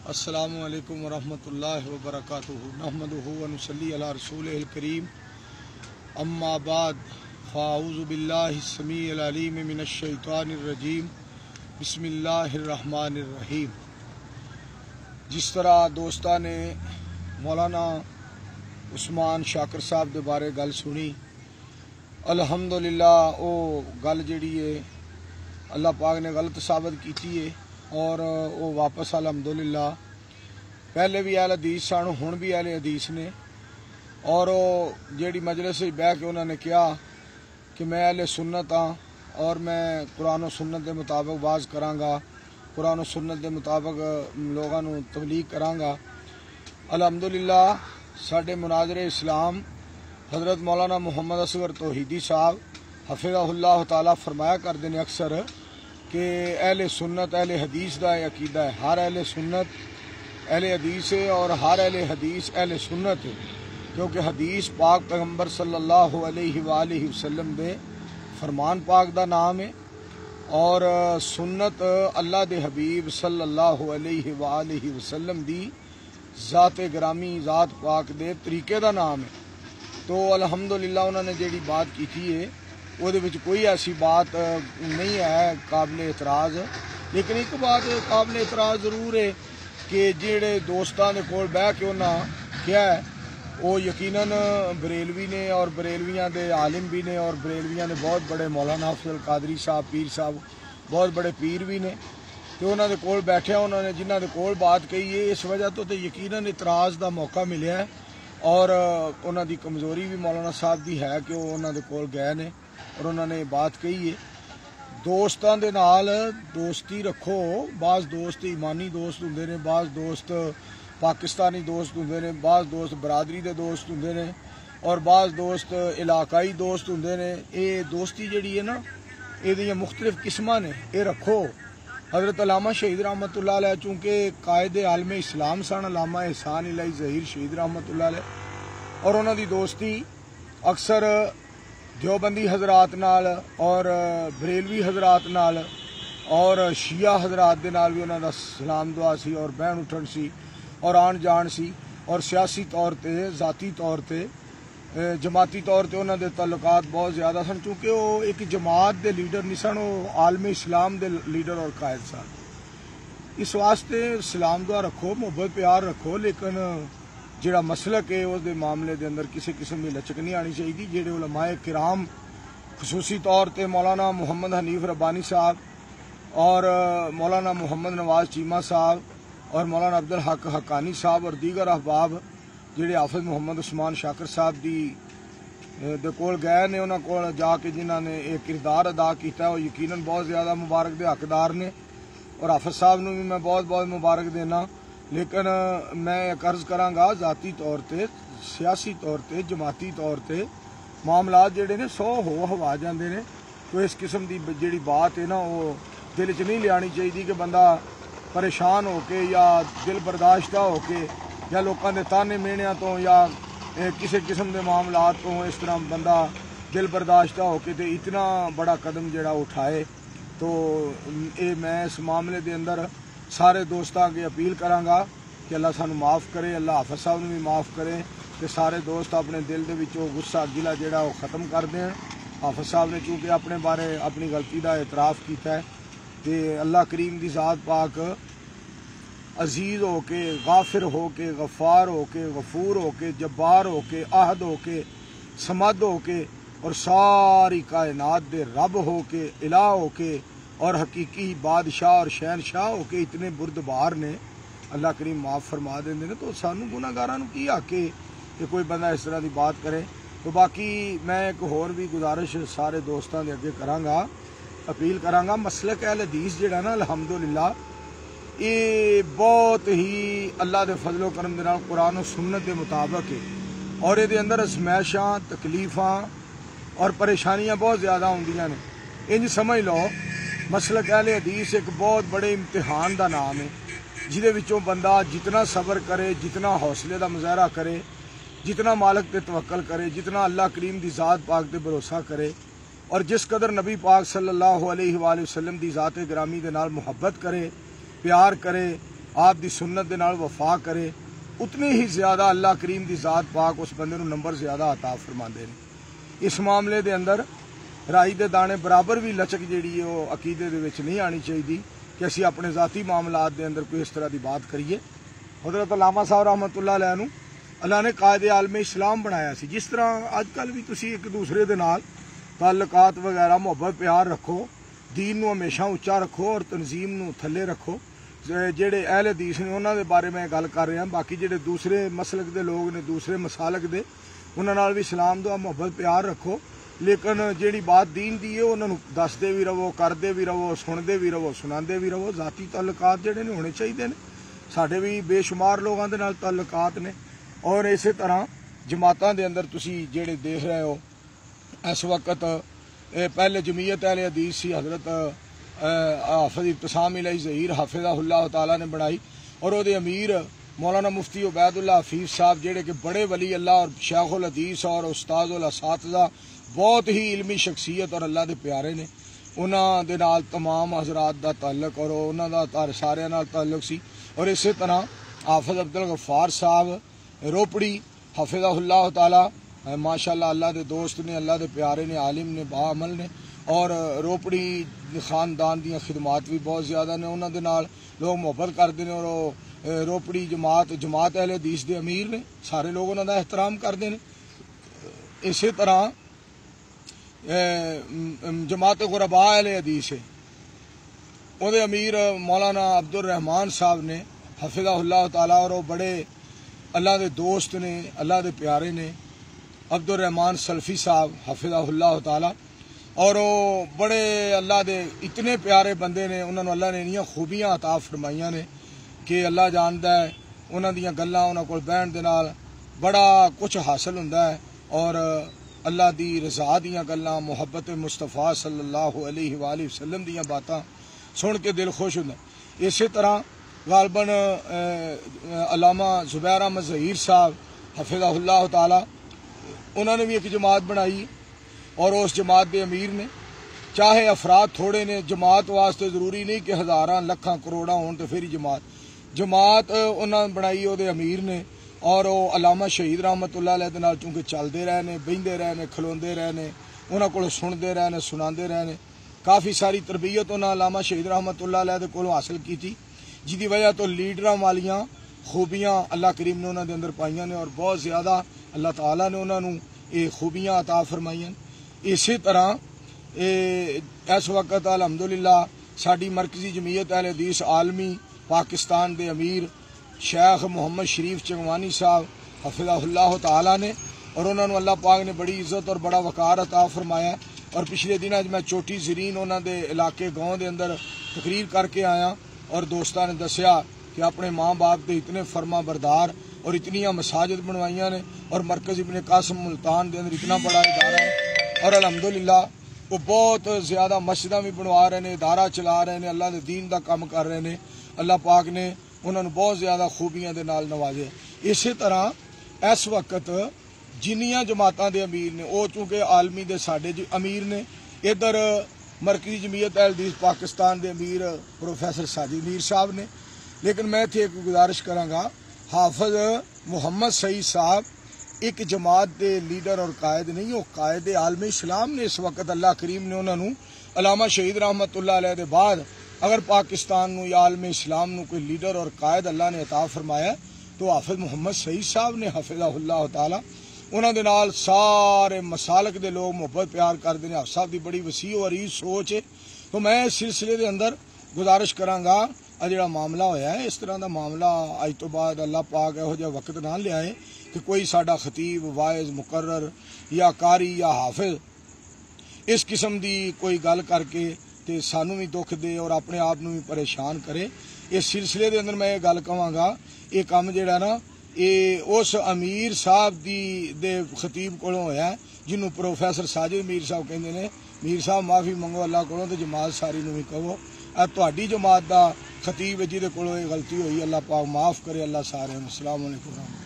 السلام علیکم ورحمۃ اللہ وبرکاتہ نحمدہ و نصلی علی رسولہ الکریم اما بعد فاعوذ باللہ السمیع العلیم من الشیطان الرجیم بسم اللہ الرحمن الرحیم۔ جس طرح دوستاں نے مولانا عثمان شاکر صاحب دے بارے گل سنی، الحمدللہ او گل جڑی ہے اللہ پاک نے غلط ثابت کیتی ہے اور وہ واپس الحمدللہ پہلے بھی اہل حدیث سن، ہن بھی اہل حدیث نے، اور وہ جیڑی مجلس بہ کے انہوں نے کہا کہ میں اہل سنت ہاں اور میں قرآن و سنت دے مطابق واز کراں گا، قرآن و سنت دے مطابق لوگاں نو تبلیغ کراں گا۔ الحمدللہ ساڈے مناظر اسلام حضرت مولانا محمد اصغر توحیدی صاحب حفظہ اللہ تعالیٰ فرمایا کرتے ہیں اکثر کہ اہل سنت اہل حدیث دا عقیدہ ہے، ہر اہل سنت اہل حدیث ہے اور ہر اہل حدیث اہل سنت ہے، کیونکہ حدیث پاک پیغمبر صلی اللہ علیہ وآلہ وسلم دے فرمان پاک دا نام ہے، اور سنت اللہ دے حبیب صلی اللہ علیہ وآلہ وسلم دی ذات گرامی ذات پاک دے طریقے دا نام ہے۔ تو الحمدللہ انہوں نے جیڑی بات کی ہے وہ کوئی ایسی بات نہیں ہے قابل اعتراض، لیکن ایک بات قابل اعتراض ضرور ہے کہ جڑے دوستاں دے کول بہ کے انہاں کیا ہے وہ یقیناً بریلوی نے اور بریلویاں دے عالم بھی نے، اور بریلویاں دے بہت بڑے مولانا حافظ القادری صاحب پیر صاحب بہت بڑے پیر بھی نے، تو انہاں دے کول بیٹھے انہوں نے جنہاں دے کول بات کہی ہے اس وجہ تو یقیناً اعتراض دا موقع ملیا ہے، اور انہاں دی کمزوری بھی مولانا صاحب دی ہے کہ وہ انہاں دے کول گئے نے اور انہوں نے بات کہی ہے۔ دوستاں دے نال دوستی رکھو، بعض دوست ایمانی دوست ہوندے نے، بعض دوست پاکستانی دوست ہوندے نے، بعض دوست برادری دے دوست ہوندے نے، اور بعض دوست علاقائی دوست ہوندے نے۔ یہ دوستی جڑی ہے نا یہ مختلف قسماں نے، یہ رکھو۔ حضرت علامہ شہید رحمۃ اللہ علیہ چونکہ قائد عالم اسلام سن، علامہ احسان الہی ظہیر شہید رحمۃ اللہ علیہ، اور انہوں دی دوستی اکثر دیوبندی حضرات نال اور بریلوی حضرات نال اور شیعہ حضرات دے نال بھی انہوں دا سلام دعا سی اور بہن اٹھن سی اور آن جان سی، اور سیاسی طور تے ذاتی طور تے جماعتی طور تے انہوں دے تعلقات بہت زیادہ سن، چونکہ وہ ایک جماعت دے لیڈر نہیں سن، وہ عالم اسلام دے لیڈر اور قائد سن۔ اس واسطے سلام دعا رکھو، محبت پیار رکھو، لیکن جڑا مسلک ہے اس دے معاملے دے اندر کسی قسم کی لچک نہیں آنی چاہیے۔ جڑے علماء کرام خصوصی طور تے مولانا محمد حنیف ربانی صاحب اور مولانا محمد نواز چیمہ صاحب اور مولانا عبدالحق حقانی صاحب اور دیگر احباب جڑے حافظ محمد عثمان شاکر صاحب دے کول گئے نے، انہاں کول جا کے جنہاں نے ایک کردار ادا کیتا ہے وہ یقیناً بہت زیادہ مبارک دے حقدار نے، اور حافظ صاحب نو بھی میں بہت بہت مبارک دینا، لیکن میں ایک عرض کراں گا ذاتی طور تے سیاسی طور تے جماعتی طور تے معاملات جڑے نے 100 ہوا جاندے نے، تو اس قسم دی جڑی بات ہے نا وہ دل چ نہیں لیانی چاہیے کہ بندہ پریشان ہو کے یا دل برداشتہ ہو کے یا لوکاں دے تانے میڑیاں تو یا کسی قسم دے معاملات تو اس طرح بندہ دل برداشتہ ہو کے تے اتنا بڑا قدم جڑا اٹھائے۔ تو میں اس معاملے دے اندر سارے دوستاں کے اپیل کراں گا کہ اللہ سانو معاف کرے، اللہ حافظ صاحب نے بھی معاف کرے، کہ سارے دوست اپنے دل دے وچوں غصہ گلا جڑا وہ ختم کر دیں۔ حافظ صاحب نے چونکہ اپنے بارے اپنی غلطی دا اعتراف کیتا ہے، تے اللہ کریم دی ذات پاک عزیز ہو کے، غافر ہو کے، غفار ہو کے، غفور ہو کے، جبار ہو کے، احد ہو کے، سمد ہو کے، اور ساری کائنات دے رب ہو کے، الہ ہو کے، اور حقیقی بادشاہ اور شہنشاہ ہو کے اتنے بردبار نے، اللہ کریم معاف فرما دیں نے، تو سانو گناہگاراں نو کی حق ہے کہ کوئی بندہ اس طرح دی بات کرے۔ تو باقی میں ایک ہور بھی گزارش سارے دوستاں دے اگے کراں گا، اپیل کراں گا، مسلک اہل حدیث جڑا نا الحمدللہ یہ بہت ہی اللہ دے فضل و کرم دے نال قرآن و سنت دے مطابق ہے، اور یہ اندر ازمائشاں تکلیفاں اور پریشانیاں بہت زیادہ ہوندیاں نے۔ انج سمجھ لو مسلک اہل حدیث ایک بہت بڑے امتحان دا نام ہے، جہدے وچوں بندہ جتنا صبر کرے، جتنا حوصلے دا مظاہرہ کرے، جتنا مالک تے توکل کرے، جتنا اللہ کریم دی ذات پاک تے بھروسہ کرے، اور جس قدر نبی پاک صلی اللہ علیہ وآلہ وسلم دی ذات گرامی دے نال محبت کرے، پیار کرے، آپ دی سنت دے نال وفا کرے اتنی ہی زیادہ اللہ کریم دی ذات پاک اس بندے نو نمبر زیادہ عطا فرماندے نے۔ اس معاملے دے اندر رائی دے دانے برابر بھی لچک جیڑی ہے وہ عقیدے دے وچ نہیں آنی چاہیے کہ اسی اپنے ذاتی معاملات دے اندر کوئی اس طرح دی بات کریے۔ حضرت علامہ صاحب رحمۃ اللہ علیہ نو اللہ نے قائد عالم اسلام بنایا سی۔ جس طرح اج کل بھی تسی ایک دوسرے دے نال تعلقات وغیرہ محبت پیار رکھو، دین نو ہمیشہ اچا رکھو اور تنظیم نو تھلے رکھو۔ جڑے اہل حدیث نے انہاں دے بارے میں گل کر رہا، باقی جڑے دوسرے مسلک دے لوگ نے دوسرے مسالک دے انہاں نال بھی سلام دعا محبت پیار رکھو، لیکن جیڑی بات دین دی ہے انہاں نو دسدے بھی رہو، کردے بھی رہو، سندے بھی رہو، سناندے بھی رہو۔ ذاتی تعلقات جڑے نے ہونے چاہیے نے، ساڈے بھی بے شمار لوگاں دے نال تعلقات نے۔ اور اسی طرح جماعتاں دے اندر تسی جڑے دیکھ رہے ہو اس وقت پہلے جمعیت اہل حدیث سی حضرت حافظ ابتسام الہی ظہیر حافظہ اللہ تعالیٰ نے بنائی، اور وہ امیر مولانا مفتی عبید اللہ حفیظ صاحب جڑے کہ بڑے ولی اللہ اور شیخ الحدیث اور استاد الاساتذہ بہت ہی علمی شخصیت اور اللہ دے پیارے نے، انہاں دے نال تمام حضرات دا تعلق اور انہاں دا سارے نال تعلق سی۔ اور اسی طرح حافظ عبدالغفار صاحب روپڑی حافظہ اللہ تعالیٰ ماشاءاللہ اللہ دے دوست نے، اللہ دے پیارے نے، عالم نے، باعمل نے، اور روپڑی خاندان دیاں خدمات بھی بہت زیادہ نے، انہاں دے نال لوگ محبت کرتے ہیں، اور روپڑی جماعت اہل حدیث دے امیر نے، سارے لوگ انہاں دا احترام کرتے ہیں۔ اسی طرح جماعت غرباء اہل حدیث ہے، وہ دے امیر مولانا عبد الرحمان صاحب نے حفظہ اللہ تعالیٰ، اور وہ بڑے اللہ دے دوست نے، اللہ دے پیارے نے، عبد الرحمان سلفی صاحب حفظہ اللہ تعالیٰ، اور وہ بڑے اللہ دے اتنے پیارے بندے نے، انہوں نے اللہ نے انہیاں خوبیاں عطا فرمائیاں نے کہ اللہ جاندا ہے انہاں دیاں گلاں انہاں کول بہن دے نال بڑا کچھ حاصل ہوندا ہے، اور اللہ دی رضا دیاں گلاں، محبت مصطفیٰ صلی اللہ علیہ وآلہ وسلم دیاں باتاں سن کے دل خوش ہوندا ہے۔ اسی طرح غالباً علامہ زبیر احمد ظہیر صاحب حفظہ اللہ تعالیٰ انہوں نے بھی ایک جماعت بنائی، اور اس جماعت دے امیر نے، چاہے افراد تھوڑے نے، جماعت واسطے ضروری نہیں کہ ہزاراں لکھاں کروڑاں ہون تو پھر ہی جماعت انہوں نے بنائی، وہ دے امیر نے، اور وہ علامہ شہید رحمت اللہ علیہ دے نال چونکہ چلتے رہے نے، بہندے رہے نے، کھلوندے رہے نے، انہاں کولوں سنتے رہے نے، سناندے رہے نے، کافی ساری تربیت انہاں علامہ شہید رحمت اللہ علیہ دے کولوں حاصل کی تھی، جی دی وجہ تو لیڈراں والیاں خوبیاں اللہ کریم نے انہاں دے اندر پائیاں نے، اور بہت زیادہ اللہ تعالیٰ نے انہاں نو یہ خوبیاں عطا فرمائیاں۔ اسی طرح اس وقت الحمدللہ ساری مرکزی جمعیت اہل حدیث عالمی پاکستان دے امیر شیخ محمد شریف چنگوانی صاحب حفظہ اللہ تعالیٰ نے، اور انہوں نے اللہ پاک نے بڑی عزت اور بڑا وقار عطا فرمایا۔ اور پچھلے دنوں میں چوٹی زرین انہوں دے علاقے گاؤں دے اندر تقریر کر کے آیا، اور دوستاں نے دسیا کہ اپنے ماں باپ دے اتنے فرما بردار اور اتنیاں مساجد بنوائیاں نے، اور مرکز ابن قاسم ملتان دے اندر اتنا بڑا ادارہ ہے، اور الحمدللہ وہ بہت زیادہ مسجداں بھی بنوا رہے ہیں، ادارہ چلا رہے ہیں، اللہ دے دین دا کام کر رہے ہیں، اللہ پاک نے انہوں نے بہت زیادہ خوبیاں دے نال نوازے۔ اسی طرح اس وقت جنیاں جماعتاں دے امیر نے، وہ چونکہ عالمی دے ساڈے امیر نے، ادھر مرکزی جمعیت اہل حدیث پاکستان دے امیر پروفیسر ساجد میر صاحب نے، لیکن میں تھے ایک گزارش کراں گا، حافظ محمد سعید صاحب ایک جماعت دے لیڈر اور قائد نہیں، وہ قائد عالم اسلام نے۔ اس وقت اللہ کریم نے انہوں نے علامہ شہید رحمت اللہ علیہ دے بعد اگر پاکستان نو یا عالم اسلام نو کوئی لیڈر اور قائد اللہ نے عطا فرمایا تو حافظ محمد سعید صاحب نے حفظہ اللہ تعالیٰ۔ انہوں دے نال سارے مسالک دے لوگ محبت پیار کرتے ہیں، حافظ صاحب دی بڑی وسیع و عریض سوچ ہے۔ تو میں اس سلسلے دے اندر گزارش کراں گا، جڑا معاملہ ہویا ہے اس طرح دا معاملہ اج تو بعد اللہ پاک یہو جہا وقت نہ لے آئے کہ کوئی ساڈا خطیب واعظ مقرر یا قاری یا حافظ اس قسم دی کوئی گل کر کے تے سانو بھی دکھ دے اور اپنے آپ نو بھی پریشان کرے۔ اس سلسلے دے اندر میں یہ گل کہاں گا، یہ کام جڑا نا یہ اس امیر صاحب دے خطیب کولوں ہویا ہے جنہوں پروفیسر ساجد میر صاحب کہندے نے۔ میر صاحب معافی منگو اللہ کولوں تے جماعت ساری نو بھی کہو، تہاڈی جماعت دا خطیب جہدے کولوں یہ غلطی ہوئی اللہ پاک معاف کرے، اللہ سارے۔ السلام علیکم۔